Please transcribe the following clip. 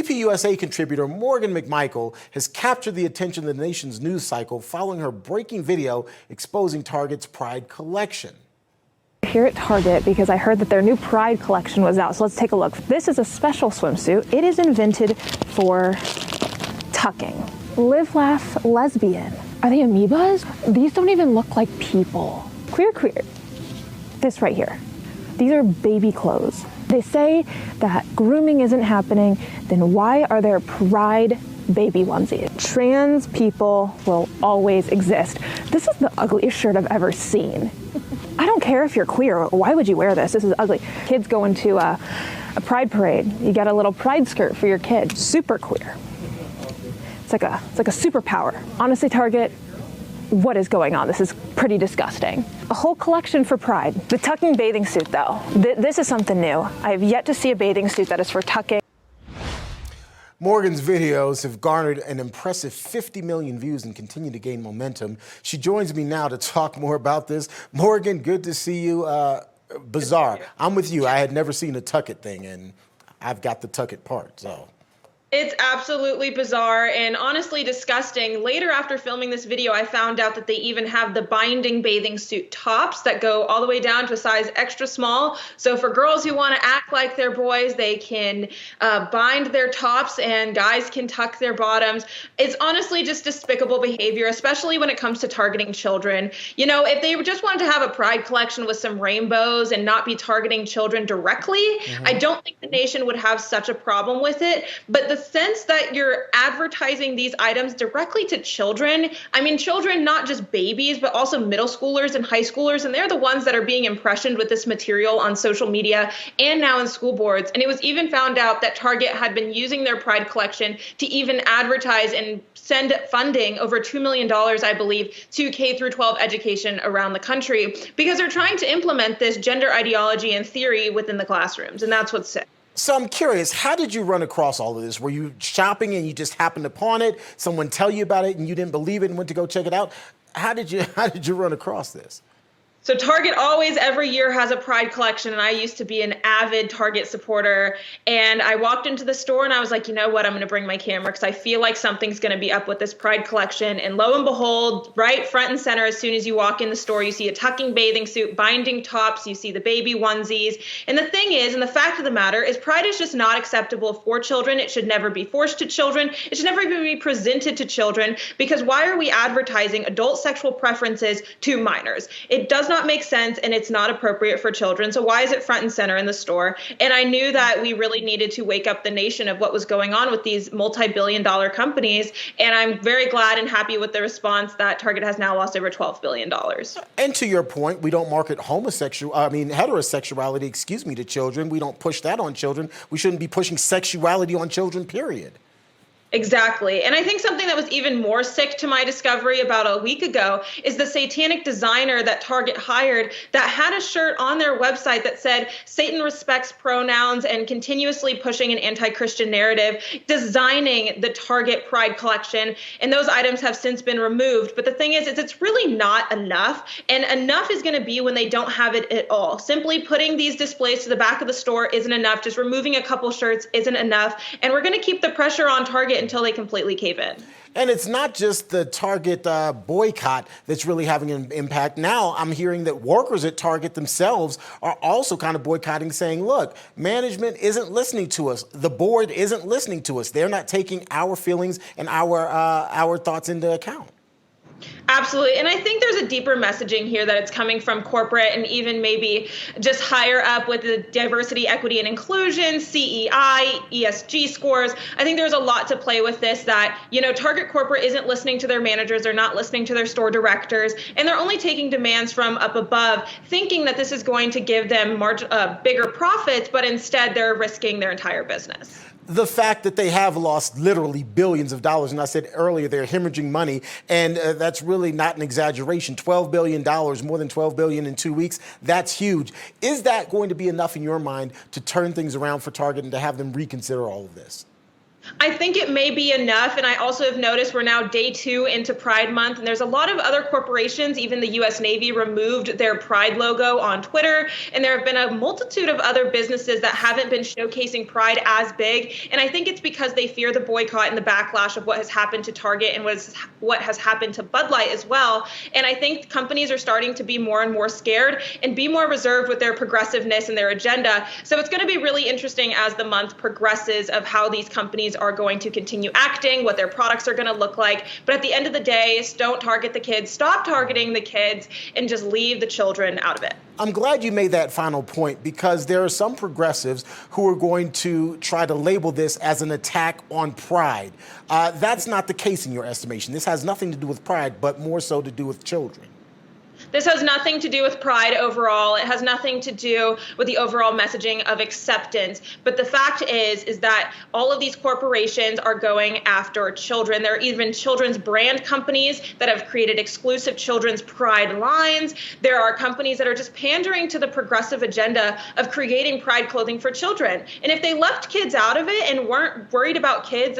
TPUSA contributor Morgan McMichael has captured the attention of the nation's news cycle following her breaking video exposing Target's Pride collection. Here at Target because I heard that their new Pride collection was out, so let's take a look. This is a special swimsuit. It is invented for tucking. Live, laugh, lesbian. Are they amoebas? These don't even look like people. Queer. This right here. These are baby clothes. They say that grooming isn't happening, then why are there Pride baby onesies? Trans people will always exist. This is the ugliest shirt I've ever seen. I don't care if you're queer. Why would you wear this? This is ugly. Kids go into a pride parade. You get a little pride skirt for your kid. Super queer. It's like a superpower. Honestly, Target, what is going on? This is pretty disgusting. A whole collection for Pride. The tucking bathing suit, though. This is something new. I have yet to see a bathing suit that is for tucking. Morgan's videos have garnered an impressive 50 million views and continue to gain momentum. She joins me now to talk more about this. Morgan, good to see you. Bizarre. I'm with you. I had never seen a tuck it thing, and I've got the tuck it part, so. It's absolutely bizarre and honestly disgusting. Later, after filming this video, I found out that they even have the binding bathing suit tops that go all the way down to a size extra small. So for girls who want to act like they're boys, they can bind their tops and guys can tuck their bottoms. It's honestly just despicable behavior, especially when it comes to targeting children. You know, if they just wanted to have a Pride collection with some rainbows and not be targeting children directly, I don't think the nation would have such a problem with it. But the sense that you're advertising these items directly to children, I mean, children, not just babies, but also middle schoolers and high schoolers, and they're the ones that are being impressioned with this material on social media and now in school boards. And it was even found out that Target had been using their Pride collection to even advertise and send funding, over $2 million, I believe, to K-12 education around the country, because they're trying to implement this gender ideology and theory within the classrooms, and that's what's sick. So I'm curious, how did you run across all of this? Were you shopping and you just happened upon it? Someone tell you about it and you didn't believe it and went to go check it out? How did you run across this? So Target always every year has a Pride collection, and I used to be an avid Target supporter. And I walked into the store and I was like, you know what, I'm going to bring my camera because I feel like something's going to be up with this Pride collection. And lo and behold, right front and center, as soon as you walk in the store, you see a tucking bathing suit, binding tops, you see the baby onesies. And the thing is, and the fact of the matter is, Pride is just not acceptable for children. It should never be forced to children. It should never even be presented to children, because why are we advertising adult sexual preferences to minors? It does not make sense, and it's not appropriate for children. So why is it front and center in the store? And I knew that we really needed to wake up the nation of what was going on with these multi-billion-dollar companies. And I'm very glad and happy with the response that Target has now lost over $12 billion. And to your point, we don't market heterosexuality, to children. We don't push that on children. We shouldn't be pushing sexuality on children, period. Exactly. And I think something that was even more sick to my discovery about a week ago is the satanic designer that Target hired that had a shirt on their website that said Satan respects pronouns and continuously pushing an anti-Christian narrative, designing the Target Pride collection. And those items have since been removed. But the thing is it's really not enough. And enough is going to be when they don't have it at all. Simply putting these displays to the back of the store isn't enough. Just removing a couple shirts isn't enough. And we're going to keep the pressure on Target until they completely cave in. And it's not just the Target boycott that's really having an impact. Now I'm hearing that workers at Target themselves are also kind of boycotting, saying, look, management isn't listening to us. The board isn't listening to us. They're not taking our feelings and our thoughts into account. Absolutely. And I think there's a deeper messaging here that it's coming from corporate and even maybe just higher up with the diversity, equity, and inclusion, CEI, ESG scores. I think there's a lot to play with this that, Target corporate isn't listening to their managers. They're not listening to their store directors. And they're only taking demands from up above, thinking that this is going to give them bigger profits, but instead they're risking their entire business. The fact that they have lost literally billions of dollars, and I said earlier they're hemorrhaging money, and that's really not an exaggeration. $12 billion, more than $12 billion in 2 weeks, that's huge. Is that going to be enough in your mind to turn things around for Target and to have them reconsider all of this? I think it may be enough. And I also have noticed we're now day 2 into Pride Month, and there's a lot of other corporations, even the US Navy removed their Pride logo on Twitter. And there have been a multitude of other businesses that haven't been showcasing Pride as big. And I think it's because they fear the boycott and the backlash of what has happened to Target and what has happened to Bud Light as well. And I think companies are starting to be more and more scared and be more reserved with their progressiveness and their agenda. So it's going to be really interesting as the month progresses of how these companies are going to continue acting, what their products are going to look like. But at the end of the day, don't target the kids, stop targeting the kids, and just leave the children out of it. I'm glad you made that final point, because there are some progressives who are going to try to label this as an attack on pride. That's not the case in your estimation. This has nothing to do with pride, but more so to do with children. This has nothing to do with pride overall. It has nothing to do with the overall messaging of acceptance. But the fact is that all of these corporations are going after children. There are even children's brand companies that have created exclusive children's pride lines. There are companies that are just pandering to the progressive agenda of creating pride clothing for children. And if they left kids out of it and weren't worried about kids